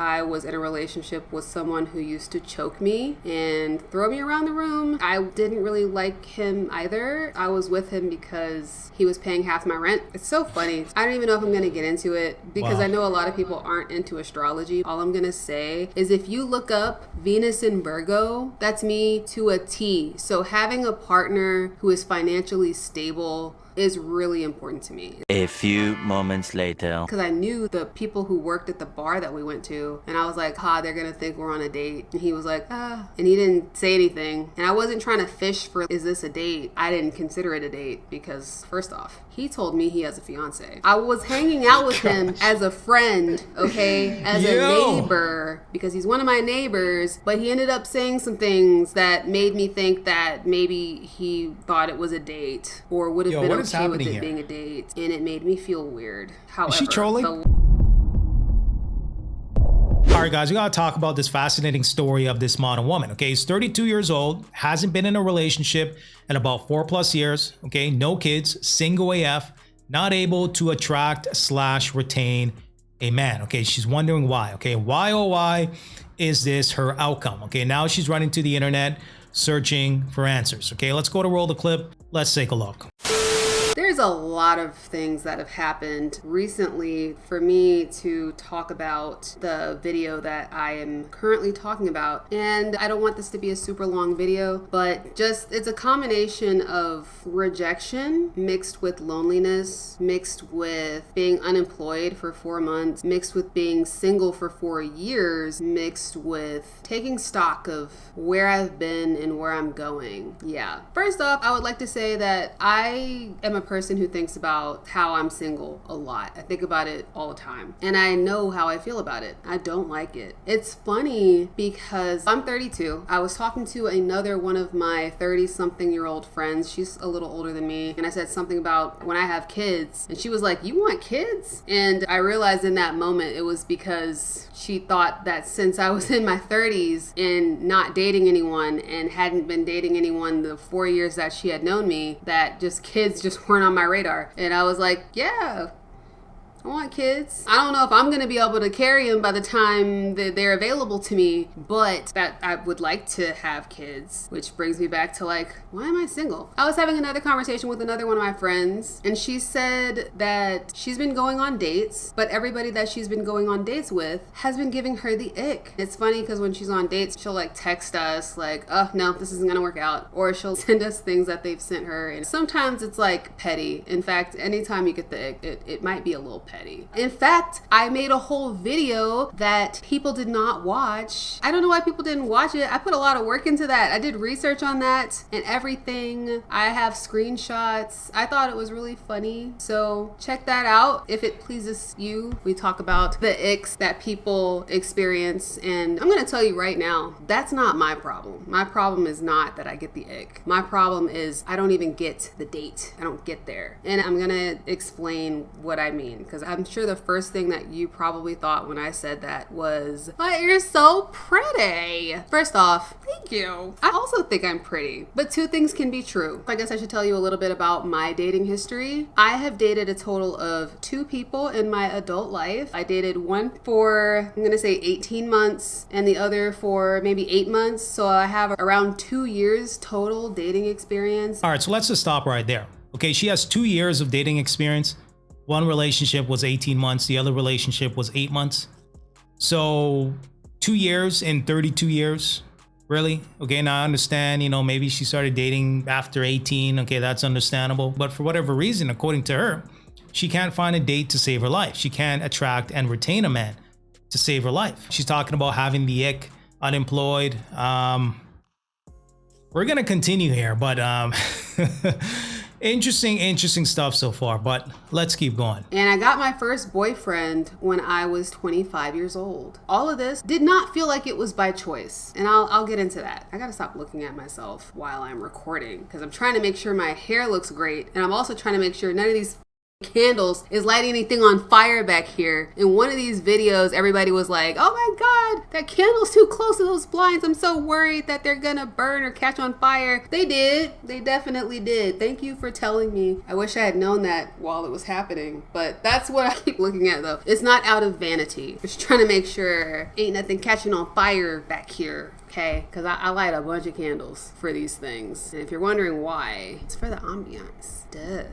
I was in a relationship with someone who used to choke me and throw me around the room. I didn't really like him either. I was with him because he was paying half my rent. It's so funny. I don't even know if I'm going to get into it because I know a lot of people aren't into astrology. All I'm going to say is if you look up Venus in Virgo, that's me to a T. So having a partner who is financially stable is really important to me. A few moments later. Because I knew the people who worked at the bar that we went to, and I was like, they're gonna think we're on a date. And he was like, and he didn't say anything. And I wasn't trying to fish for, is this a date? I didn't consider it a date because first off, he told me he has a fiance. I was hanging out with him as a friend, okay, as a neighbor, because he's one of my neighbors, but he ended up saying some things that made me think that maybe he thought it was a date or would have been okay with it being a date, and it made me feel weird. However, is she trolling? All right, guys, we gotta talk about this fascinating story of this modern woman. Okay, he's 32 years old, hasn't been in a relationship in about 4+ years. Okay, no kids, single AF, not able to attract/retain a man. Okay, she's wondering why. Okay, why oh why is this her outcome? Okay, now she's running to the internet searching for answers. Okay, let's go to roll the clip. Let's take a look. There's a lot of things that have happened recently for me to talk about the video that I am currently talking about. And I don't want this to be a super long video, but just it's a combination of rejection mixed with loneliness, mixed with being unemployed for 4 months, mixed with being single for 4 years, mixed with taking stock of where I've been and where I'm going. Yeah. First off, I would like to say that I am a person who thinks about how I'm single a lot. I think about it all the time. And I know how I feel about it. I don't like it. It's funny because I'm 32. I was talking to another one of my 30-something-year-old friends. She's a little older than me. And I said something about when I have kids. And she was like, "You want kids?" And I realized in that moment it was because she thought that since I was in my 30s and not dating anyone and hadn't been dating anyone the 4 years that she had known me, that just kids just weren't on my radar. And I was like, yeah, I want kids. I don't know if I'm going to be able to carry them by the time that they're available to me, but that I would like to have kids, which brings me back to like, why am I single? I was having another conversation with another one of my friends, and she said that she's been going on dates, but everybody that she's been going on dates with has been giving her the ick. It's funny because when she's on dates, she'll like text us like, "Oh no, this isn't going to work out," or she'll send us things that they've sent her. And sometimes it's like petty. In fact, anytime you get the ick, it might be a little petty. In fact, I made a whole video that people did not watch. I don't know why people didn't watch it. I put a lot of work into that. I did research on that and everything. I have screenshots. I thought it was really funny. So check that out if it pleases you. We talk about the icks that people experience. And I'm going to tell you right now, that's not my problem. My problem is not that I get the ick. My problem is I don't even get the date. I don't get there. And I'm going to explain what I mean, because I'm sure the first thing that you probably thought when I said that was, "But you're so pretty." First off, thank you. I also think I'm pretty, but two things can be true. I guess I should tell you a little bit about my dating history. I have dated a total of 2 people in my adult life. I dated one for, I'm gonna say 18 months and the other for maybe 8 months. So I have around 2 years total dating experience. All right, so let's just stop right there. Okay, she has 2 years of dating experience. One relationship was 18 months. The other relationship was 8 months. So 2 years in 32 years, really? Okay, now I understand, maybe she started dating after 18. Okay, that's understandable. But for whatever reason, according to her, she can't find a date to save her life. She can't attract and retain a man to save her life. She's talking about having the ick, unemployed. We're going to continue here, but Interesting stuff so far, but let's keep going. And I got my first boyfriend when I was 25 years old. All of this did not feel like it was by choice. And I'll get into that. I gotta stop looking at myself while I'm recording because I'm trying to make sure my hair looks great. And I'm also trying to make sure none of these candles is lighting anything on fire back here. In one of these videos, everybody was like, "Oh my God, That candle's too close to those blinds. I'm so worried that they're gonna burn or catch on fire. They did. They definitely did. Thank you for telling me. I wish I had known that while it was happening. But that's what I keep looking at though. It's not out of vanity. Just trying to make sure ain't nothing catching on fire back here. Okay, because I light a bunch of candles for these things. And if you're wondering why, it's for the ambiance. Duh.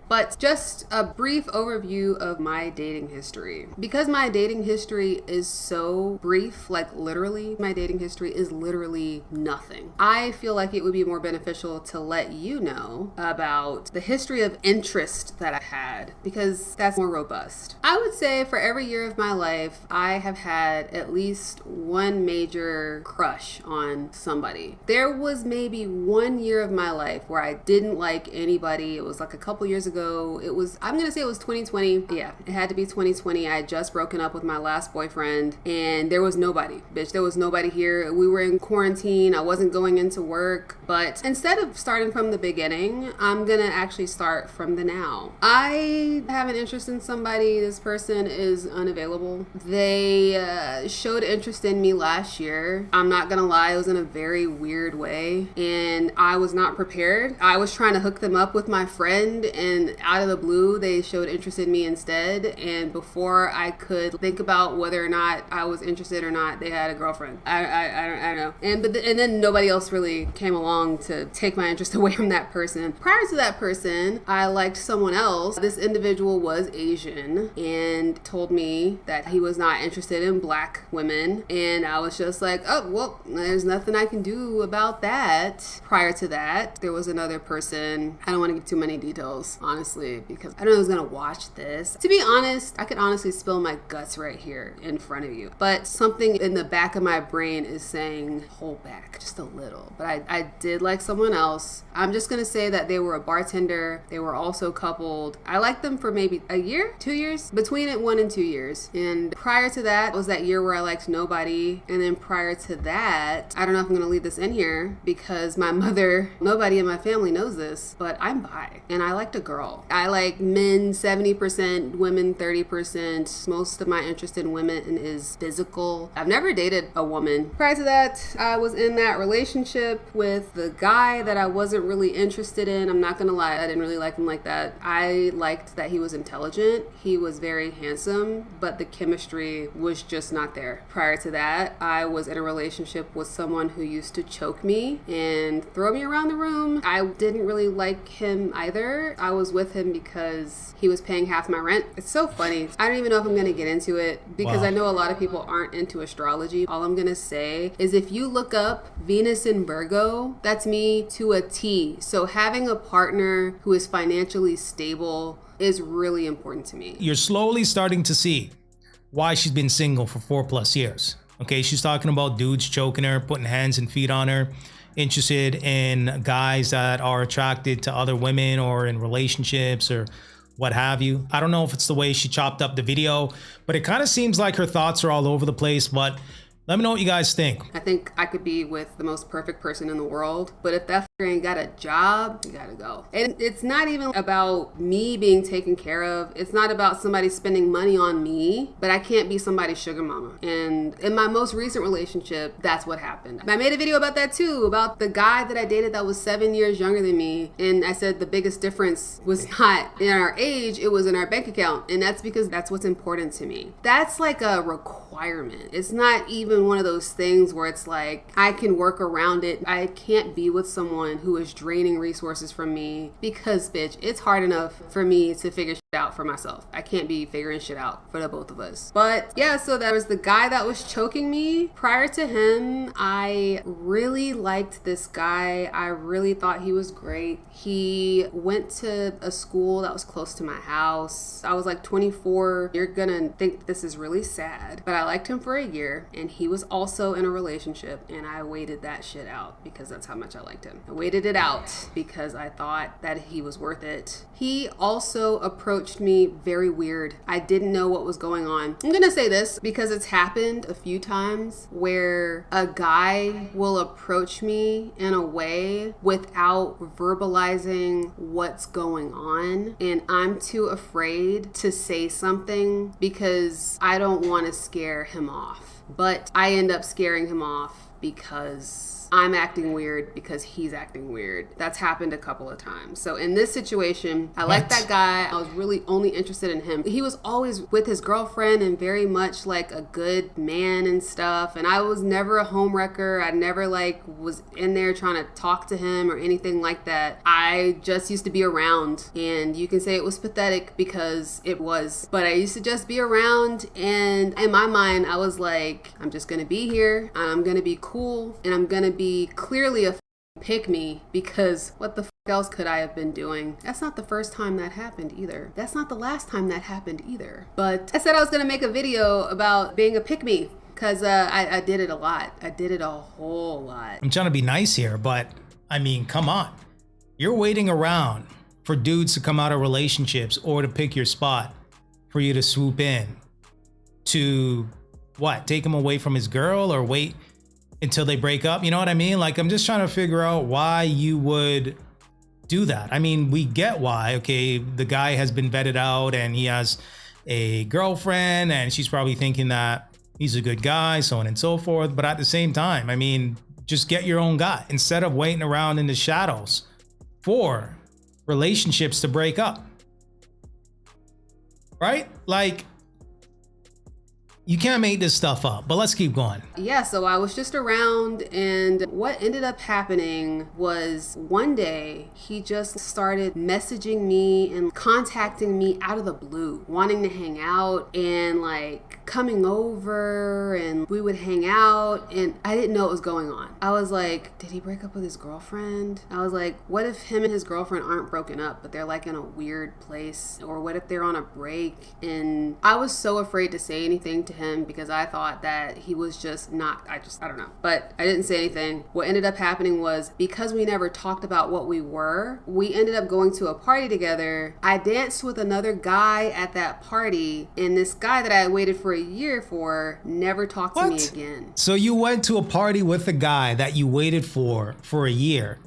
But just a brief overview of my dating history. Because my dating history is so brief, like literally, my dating history is literally nothing. I feel like it would be more beneficial to let you know about the history of interest that I had, because that's more robust. I would say for every year of my life, I have had at least one major crush on somebody. There was maybe 1 year of my life where I didn't like anybody. It was like a couple years ago. I'm gonna say it was 2020. Yeah, it had to be 2020. I had just broken up with my last boyfriend and there was nobody. Bitch, there was nobody here. We were in quarantine. I wasn't going into work. But instead of starting from the beginning, I'm gonna actually start from the now. I have an interest in somebody. This person is unavailable. They showed interest in me last year. I'm not gonna lie, it was in a very weird way and I was not prepared. I was trying to hook them up with my friend and out of the blue they showed interest in me instead, and before I could think about whether or not I was interested or not, they had a girlfriend. I don't know. And then nobody else really came along to take my interest away from that person. Prior to that person, I liked someone else. This individual was Asian and told me that he was not interested in black women, and I was just like, oh well, there's nothing I can do about that. Prior to that, there was another person. I don't want to give too many details, honestly, because I don't know who's gonna watch this. To be honest, I could honestly spill my guts right here in front of you, but something in the back of my brain is saying hold back just a little. But I did like someone else. I'm just gonna say that they were a bartender. They were also coupled. I liked them for maybe a year, 2 years, between it 1 and 2 years. And prior to that was that year where I liked nobody. And then prior to that, I don't know if I'm gonna leave this in here because nobody in my family knows this, but I'm bi and I liked a girl. I like men 70%, women 30%. Most of my interest in women is physical. I've never dated a woman. Prior to that, I was in that relationship with the guy that I wasn't really interested in. I'm not gonna lie, I didn't really like him like that. I liked that he was intelligent. He was very handsome, but the chemistry was just not there. Prior to that, I was in a relationship with someone who used to choke me and throw me around the room. I didn't really like him either. I was with him because he was paying half my rent. It's so funny. I don't even know if I'm gonna get into it because Wow. I know a lot of people aren't into astrology. All I'm gonna say is if you look up Venus in Virgo, that's me to a T. So having a partner who is financially stable is really important to me. You're slowly starting to see why she's been single for 4+ years. Okay, she's talking about dudes choking her, putting hands and feet on her, interested in guys that are attracted to other women or in relationships or what have you. I don't know if it's the way she chopped up the video, but it kind of seems like her thoughts are all over the place. But let me know what you guys think. I think I could be with the most perfect person in the world, but if that fucker ain't got a job, you gotta go. And it's not even about me being taken care of. It's not about somebody spending money on me, but I can't be somebody's sugar mama. And in my most recent relationship, that's what happened. I made a video about that too, about the guy that I dated that was 7 years younger than me. And I said the biggest difference was not in our age, it was in our bank account. And that's because that's what's important to me. That's like a requirement. It's not even one of those things where it's like I can work around it. I can't be with someone who is draining resources from me because, bitch, it's hard enough for me to figure shit out for myself. I can't be figuring shit out for the both of us. But yeah, so there was the guy that was choking me. Prior to him, I really liked this guy. I really thought he was great. He went to a school that was close to my house. I was like 24. You're gonna think this is really sad, but I liked him for a year and he was also in a relationship and I waited that shit out because that's how much I liked him. I waited it out because I thought that he was worth it. He also approached me very weird. I didn't know what was going on. I'm gonna say this because it's happened a few times where a guy will approach me in a way without verbalizing what's going on, and I'm too afraid to say something because I don't want to scare him off. but I end up scaring him off because I'm acting weird because he's acting weird. That's happened a couple of times. So in this situation, I like that guy. I was really only interested in him. He was always with his girlfriend and very much like a good man and stuff. And I was never a homewrecker. I never like was in there trying to talk to him or anything like that. I just used to be around, and you can say it was pathetic because it was, but I used to just be around. And in my mind, I was like, I'm just gonna be here. I'm gonna be cool, and I'm gonna be clearly a pick me, because what the else could I have been doing? That's not the first time that happened either. That's not the last time that happened either. But I said I was gonna make a video about being a pick me because I did it a lot. I did it a whole lot. I'm trying to be nice here, but I mean, come on. You're waiting around for dudes to come out of relationships or to pick your spot for you to swoop in to what? Take him away from his girl or wait until they break up? You know what I mean? Like, I'm just trying to figure out why you would do that. I mean, we get why. Okay, the guy has been vetted out and he has a girlfriend and she's probably thinking that he's a good guy, so on and so forth. But at the same time, I mean, just get your own guy instead of waiting around in the shadows for relationships to break up. Right? Like, you can't make this stuff up, but let's keep going. Yeah, so I was just around, and what ended up happening was one day he just started messaging me and contacting me out of the blue, wanting to hang out and like coming over, and we would hang out, and I didn't know what was going on. I was like, did he break up with his girlfriend? I was like, what if him and his girlfriend aren't broken up, but they're like in a weird place? Or what if they're on a break? And I was so afraid to say anything to him because I thought that he was just not, I don't know. But I didn't say anything. What ended up happening was, because we never talked about what we were, we ended up going to a party together. I danced with another guy at that party, and this guy that I had waited for a year for never talked to me again. So you went to a party with a guy that you waited for a year.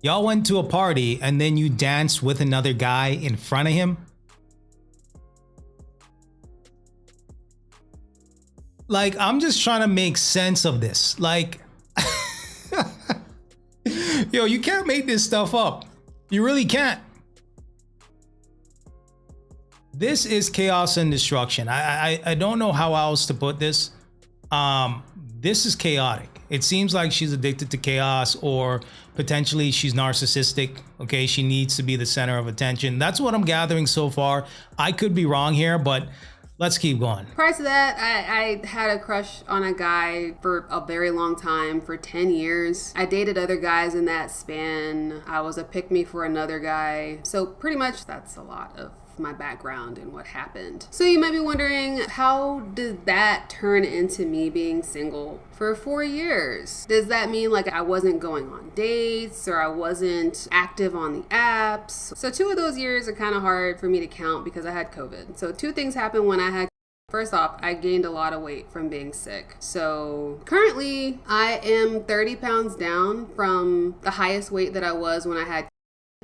Y'all went to a party and then you danced with another guy in front of him? Like, I'm just trying to make sense of this. Like, yo, you can't make this stuff up. You really can't. This is chaos and destruction. I don't know how else to put this. This is chaotic. It seems like she's addicted to chaos, or potentially she's narcissistic. Okay, she needs to be the center of attention. That's what I'm gathering so far. I could be wrong here, but let's keep going. Prior to that, I had a crush on a guy for a very long time, for 10 years. I dated other guys in that span. I was a pick-me for another guy. So pretty much that's a lot of my background and what happened. So you might be wondering, how did that turn into me being single for 4 years? Does that mean like I wasn't going on dates or I wasn't active on the apps? So 2 of those years are kind of hard for me to count because I had COVID. So 2 things happened when I had. First off, I gained a lot of weight from being sick. So currently I am 30 pounds down from the highest weight that I was when I had.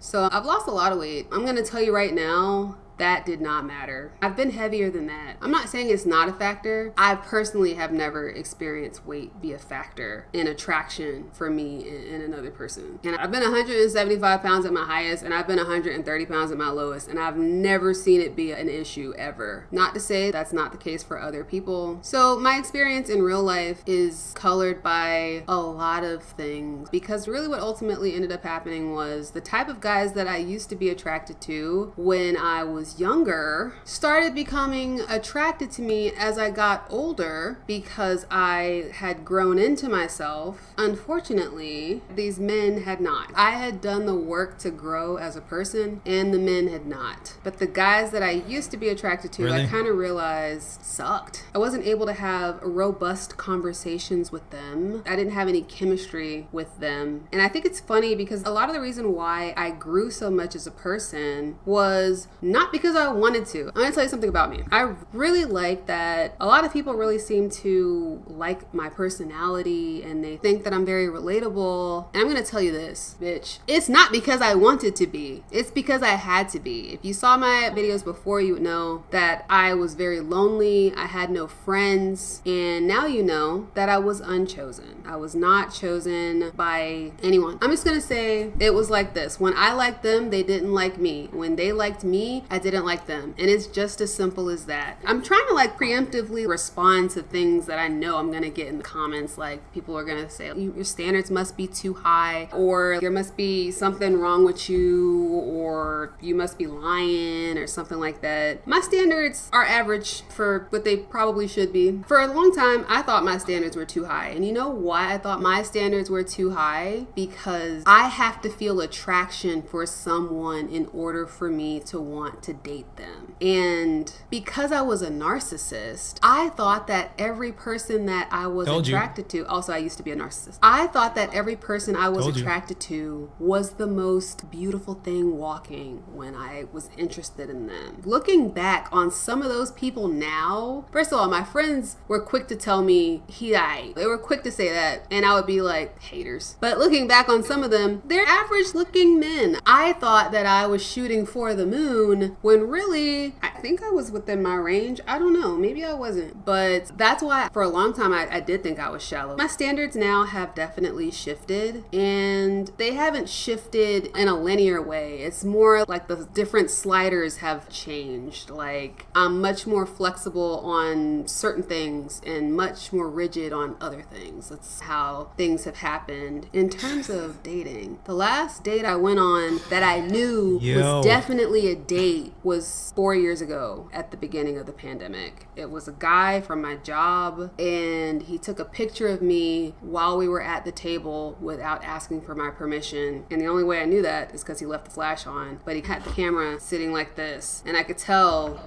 So I've lost a lot of weight. I'm gonna tell you right now, that did not matter. I've been heavier than that. I'm not saying it's not a factor. I personally have never experienced weight be a factor in attraction for me and another person. And I've been 175 pounds at my highest, and I've been 130 pounds at my lowest, and I've never seen it be an issue ever. Not to say that's not the case for other people. So my experience in real life is colored by a lot of things, because really what ultimately ended up happening was the type of guys that I used to be attracted to when I was younger started becoming attracted to me as I got older, because I had grown into myself. Unfortunately, these men had not. I had done the work to grow as a person, and the men had not. But the guys that I used to be attracted to, Really? I kind of realized sucked. I wasn't able to have robust conversations with them. I didn't have any chemistry with them. And I think it's funny because a lot of the reason why I grew so much as a person was not because because I wanted to. I'm gonna tell you something about me. I really like that a lot of people really seem to like my personality and they think that I'm very relatable. And I'm gonna tell you this, bitch. It's not because I wanted to be. It's because I had to be. If you saw my videos before, you would know that I was very lonely. I had no friends. And now you know that I was unchosen. I was not chosen by anyone. I'm just gonna say it was like this. When I liked them, they didn't like me. When they liked me, I didn't like them. And it's just as simple as that. I'm trying to like preemptively respond to things that I know I'm gonna get in the comments. Like people are gonna say, your standards must be too high, or there must be something wrong with you, or you must be lying, or something like that. My standards are average for what they probably should be. For a long time, I thought my standards were too high. And you know why I thought my standards were too high? Because I have to feel attraction for someone in order for me to want to date them. And because I was a narcissist, I thought that every person that I was attracted to, also I used to be a narcissist, I thought that every person I was attracted to was the most beautiful thing walking when I was interested in them. Looking back on some of those people now, first of all, my friends were quick to tell me he died. They were quick to say that, and I would be like, haters. But looking back on some of them, they're average looking men. I thought that I was shooting for the moon when really, I think I was within my range. I don't know, maybe I wasn't. But that's why for a long time I did think I was shallow. My standards now have definitely shifted, and they haven't shifted in a linear way. It's more like the different sliders have changed. Like I'm much more flexible on certain things and much more rigid on other things. That's how things have happened. In terms of dating, the last date I went on that I knew was definitely a date was 4 years ago at the beginning of the pandemic. It was a guy from my job, and he took a picture of me while we were at the table without asking for my permission. And the only way I knew that is because he left the flash on, but he had the camera sitting like this, and I could tell.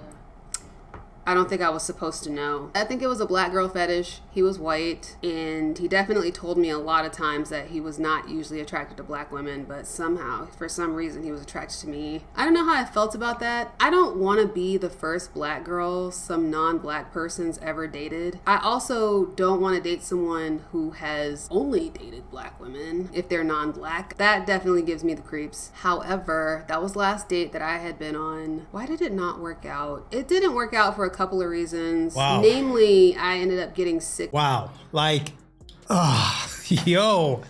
I don't think I was supposed to know. I think it was a black girl fetish. He was white, and he definitely told me a lot of times that he was not usually attracted to black women, but somehow, for some reason, he was attracted to me. I don't know how I felt about that. I don't want to be the first black girl some non-black person's ever dated. I also don't want to date someone who has only dated black women if they're non-black. That definitely gives me the creeps. However, that was the last date that I had been on. Why did it not work out? It didn't work out for a couple of reasons. Wow. Namely, I ended up getting sick. Wow. Like, yo,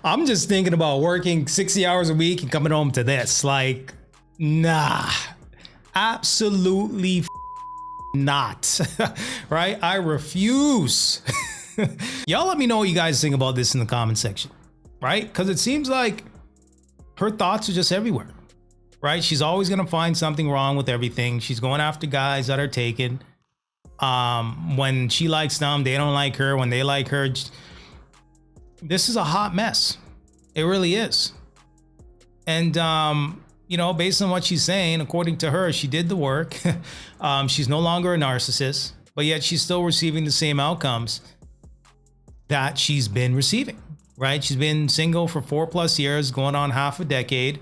I'm just thinking about working 60 hours a week and coming home to this. Like, nah, absolutely not. Right? I refuse. Y'all let me know what you guys think about this in the comment section. Right? Because it seems like her thoughts are just everywhere. Right? She's always going to find something wrong with everything. She's going after guys that are taken. When she likes them, they don't like her. When they like her, this is a hot mess. It really is. And, you know, based on what she's saying, according to her, she did the work. She's no longer a narcissist, but yet she's still receiving the same outcomes that she's been receiving, right? She's been single for 4+ years, going on half a decade.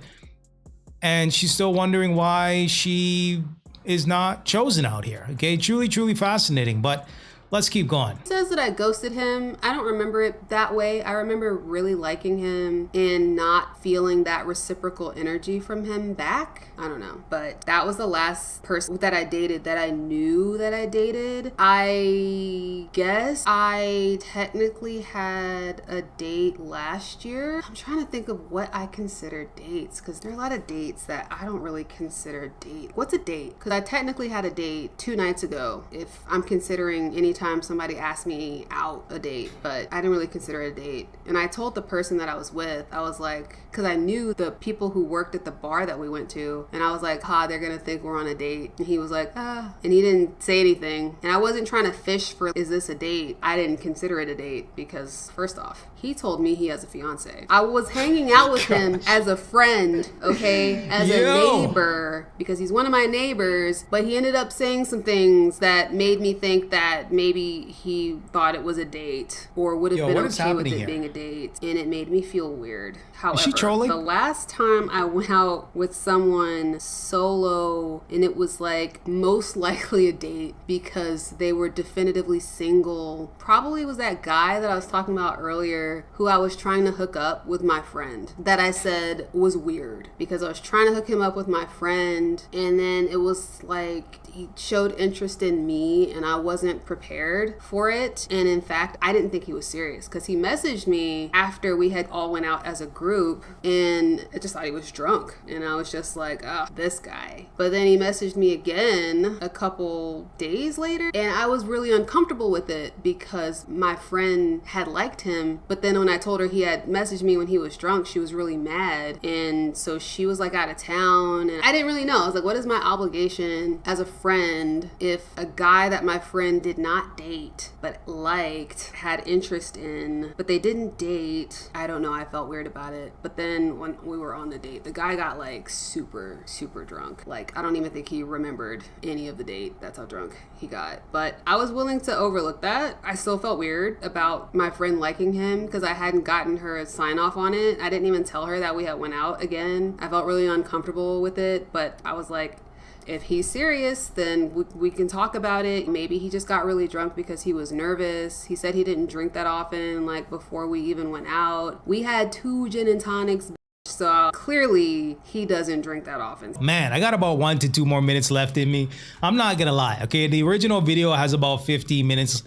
And she's still wondering why she is not chosen out here. Okay, truly, truly fascinating. But let's keep going. He says that I ghosted him. I don't remember it that way. I remember really liking him and not feeling that reciprocal energy from him back. I don't know. But that was the last person that I dated that I knew that I dated. I guess I technically had a date last year. I'm trying to think of what I consider dates, because there are a lot of dates that I don't really consider date. What's a date? Because I technically had a date 2 nights ago, if I'm considering any time somebody asked me out a date, but I didn't really consider it a date. And I told the person that I was with, I was like, because I knew the people who worked at the bar that we went to, and I was like, they're gonna think we're on a date. And he was like, and he didn't say anything. And I wasn't trying to fish for, is this a date? I didn't consider it a date because, first off, he told me he has a fiance. I was hanging out with him as a friend, okay, as a neighbor, because he's one of my neighbors, but he ended up saying some things that made me think that maybe maybe he thought it was a date or would have been okay with it being a date, and it made me feel weird. However, is she trolling? The last time I went out with someone solo, and it was like most likely a date because they were definitively single, probably was that guy that I was talking about earlier who I was trying to hook up with my friend, that I said was weird because I was trying to hook him up with my friend, and then it was like he showed interest in me and I wasn't prepared for it. And in fact, I didn't think he was serious because he messaged me after we had all went out as a group, and I just thought he was drunk, and I was just like, oh, this guy. But then he messaged me again a couple days later, and I was really uncomfortable with it because my friend had liked him, but then when I told her he had messaged me when he was drunk, she was really mad, and so she was like out of town, and I didn't really know. I was like, what is my obligation as a friend if a guy that my friend did not date but liked, had interest in, but they didn't date? I don't know, I felt weird about it. But then when we were on the date, the guy got like super drunk. Like, I don't even think he remembered any of the date. That's how drunk he got. But I was willing to overlook that. I still felt weird about my friend liking him because I hadn't gotten her a sign off on it. I didn't even tell her that we had went out again. I felt really uncomfortable with it, but I was like, if he's serious, then we can talk about it. Maybe he just got really drunk because he was nervous. He said he didn't drink that often, like before we even went out. We had 2 gin and tonics, so clearly he doesn't drink that often. Man, I got about 1 to 2 more minutes left in me. I'm not gonna lie, okay? The original video has about 15 minutes.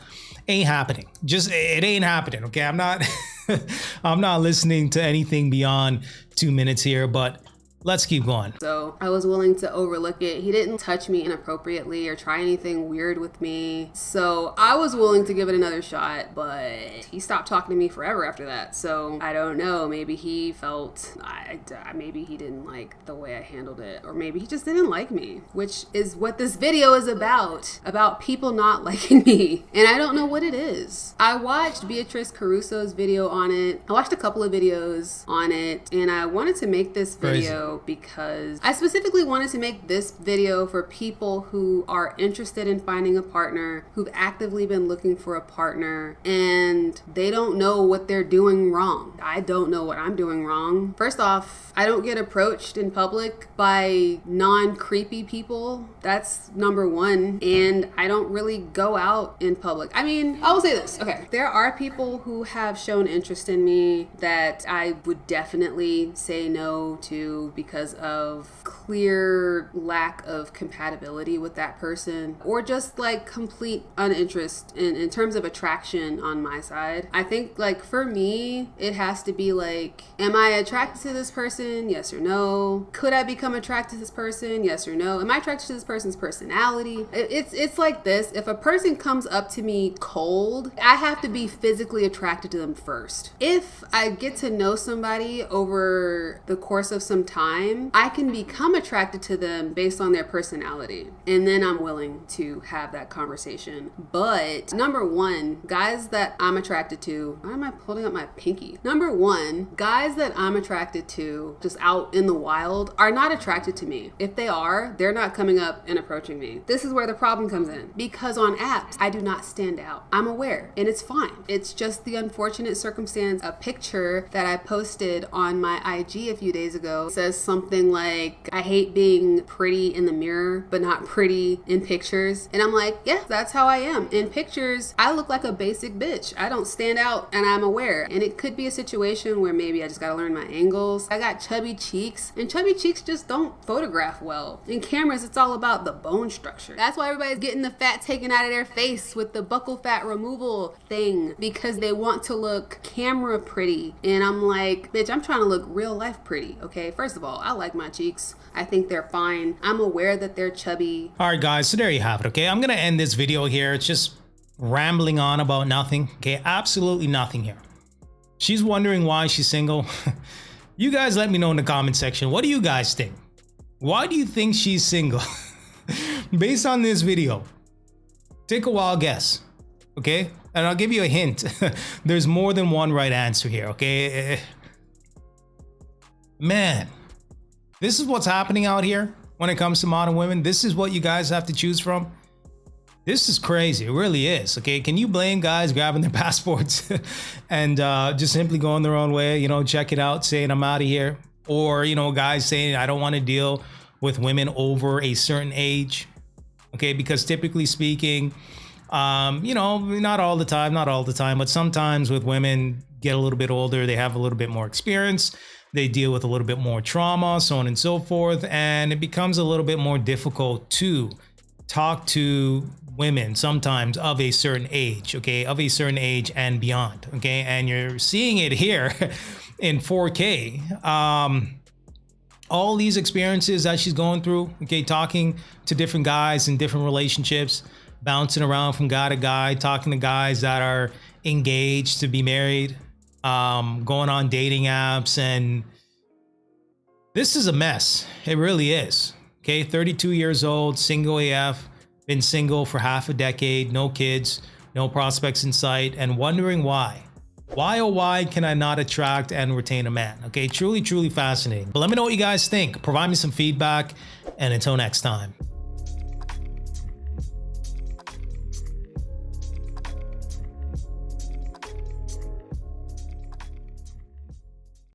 Ain't happening. Just, it ain't happening, okay? I'm not, I'm not listening to anything beyond 2 minutes here, but let's keep going. So I was willing to overlook it. He didn't touch me inappropriately or try anything weird with me. So I was willing to give it another shot, but he stopped talking to me forever after that. So I don't know. Maybe he felt, maybe he didn't like the way I handled it, or maybe he just didn't like me, which is what this video is about people not liking me. And I don't know what it is. I watched Beatrice Caruso's video on it. I watched a couple of videos on it, and I wanted to make this video because I specifically wanted to make this video for people who are interested in finding a partner, who've actively been looking for a partner, and they don't know what they're doing wrong. I don't know what I'm doing wrong. First off, I don't get approached in public by non-creepy people. That's number one. And I don't really go out in public. I mean, I will say this. Okay, there are people who have shown interest in me that I would definitely say no to because of clear lack of compatibility with that person, or just like complete uninterest in terms of attraction on my side. I think like for me, it has to be like, am I attracted to this person? Yes or no? Could I become attracted to this person? Yes or no? Am I attracted to this person's personality? It's like this. If a person comes up to me cold, I have to be physically attracted to them first. If I get to know somebody over the course of some time, I can become attracted to them based on their personality, and then I'm willing to have that conversation. But number one, guys that I'm attracted to, why am I holding up my pinky? Number one, guys that I'm attracted to just out in the wild are not attracted to me. If they are, they're not coming up and approaching me. This is where the problem comes in, because on apps, I do not stand out. I'm aware, and it's fine. It's just the unfortunate circumstance. A picture that I posted on my IG a few days ago says something like, I hate being pretty in the mirror, but not pretty in pictures. And I'm like, yeah, that's how I am. In pictures, I look like a basic bitch. I don't stand out, and I'm aware. And it could be a situation where maybe I just gotta learn my angles. I got chubby cheeks, and chubby cheeks just don't photograph well. In cameras, it's all about the bone structure. That's why everybody's getting the fat taken out of their face with the buccal fat removal thing, because they want to look camera pretty. And I'm like, bitch, I'm trying to look real life pretty, okay? First of all, I like my cheeks. I think they're fine. I'm aware that they're chubby. All right, guys, so there you have it, okay? I'm gonna end this video here. It's just rambling on about nothing, okay? Absolutely nothing here. She's wondering why she's single. You guys let me know in the comment section. What do you guys think? Why do you think she's single? Based on this video, take a wild guess, okay? And I'll give you a hint. There's more than one right answer here, okay? Man, this is what's happening out here when it comes to modern women. This is what you guys have to choose from. This is crazy. It really is. Okay. Can you blame guys grabbing their passports and just simply going their own way, you know, check it out, saying I'm out of here? Or, you know, guys saying I don't want to deal with women over a certain age. Okay. Because typically speaking, you know, not all the time, but sometimes with women get a little bit older, they have a little bit more experience, they deal with a little bit more trauma, so on and so forth. And it becomes a little bit more difficult to talk to women sometimes of a certain age, okay, of a certain age and beyond, okay, and you're seeing it here in 4K. All these experiences that she's going through, okay, talking to different guys in different relationships, bouncing around from guy to guy, talking to guys that are engaged to be married, going on dating apps, and this is a mess. It really is. Okay, 32 years old, single AF, been single for half a decade, no kids, no prospects in sight, and wondering why. Why, oh why can I not attract and retain a man? Okay, truly, truly fascinating. But let me know what you guys think. Provide me some feedback, and until next time.